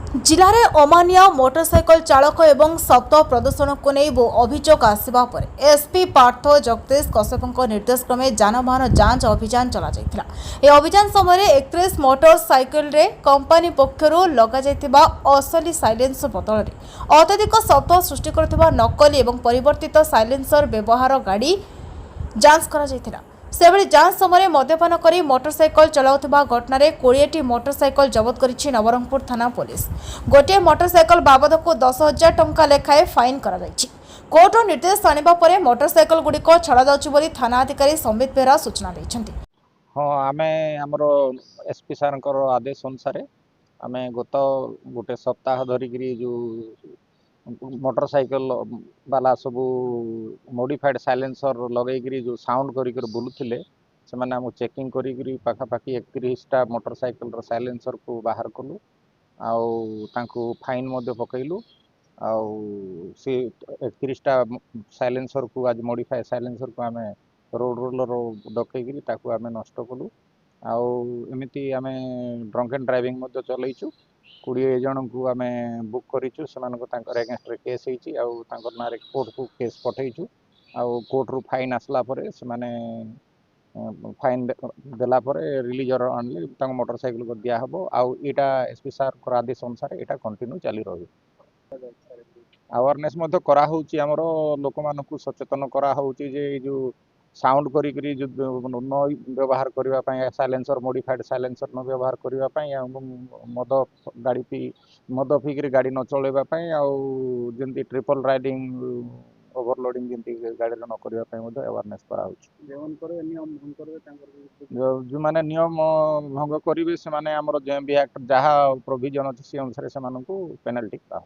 जिले में अमानिया मोटरसाइकल चालक एवं शब्द प्रदूषण को नहीं अभियोग आसवा पर एसपी पार्थ जगदीश कश्यप निर्देश क्रमे जानवाहन जांच अभियान चल अभियान समय 31 मोटरसाइकल कंपानी पक्षर लग असली साइलेंस बदल अत्यधिक शब्द सृष्टि कर नकली और परिवर्तित साइलेंसर व्यवहार गाड़ी जांच कर सेबड़ी जांच समय मद्यपान कर मोटरसाइकल चलाउथिबा घटना 20टी मोटरसाइकल जबत करिछि नवरंगपुर थाना पुलिस। गोटे मोटरसाइकल बाबद को 10,000 टंका लेखाए फाइन करा जायछि। कोर्ट निर्देश आनिबा परे मोटरसाइकल गुड़िक छड़ा जाउछि बोली थाना अधिकारी संबित बेहरा सूचना दैछन्ति। हाँ आमे हमरो एसपी सर आदेश अनुसार आमे गोटे सप्ताह धरिकी जो मोटरसाइकल वाला सब मॉडिफाइड साइलेंसर लगेगी जो साउंड कर बुलूले से मैंने आम चेकिंग करी पाखापाखि 31टा मोटरसाइकल साइलेंसर को बाहर कलु आउ फाइन पकईलु आउ से 31टा साइलेंसर को आज मॉडिफाइड साइलेंसर को आम रोड रोलर डकईकरी आम नष्ट कलु आमती आम ड्रंक एंड ड्राइविंग चलईचु 20 जन को आम बुक करूँ से एगेन्स्ट केस ना कोर्ट को केस पठेचु कोर्ट रु फाइन आसला से माने फाइन देला रिलीज आनले मोटरसाइकिल को दिया हम आईटा एसपी सार आदेश अनुसार यहाँ कंटिन्यू चली रही अवेयरनेस करा आमर लोक मान सचेतन करा जो साउंड करी न व्यवहार करने साइलेंसर मॉडिफाइड साइलेंसर न व्यवहार करने मद गाड़ी पी मद पीकर गाड़ी न चलवाई आमती ट्रिपल राइडिंग ओवरलोडिंग जमी गाड़ी न करने अवेयरनेस करा जो मैंने नियम भंग करेंगे से एक्ट जहाँ प्रोविजन अच्छे से अनुसार से पेनाल्टी करा।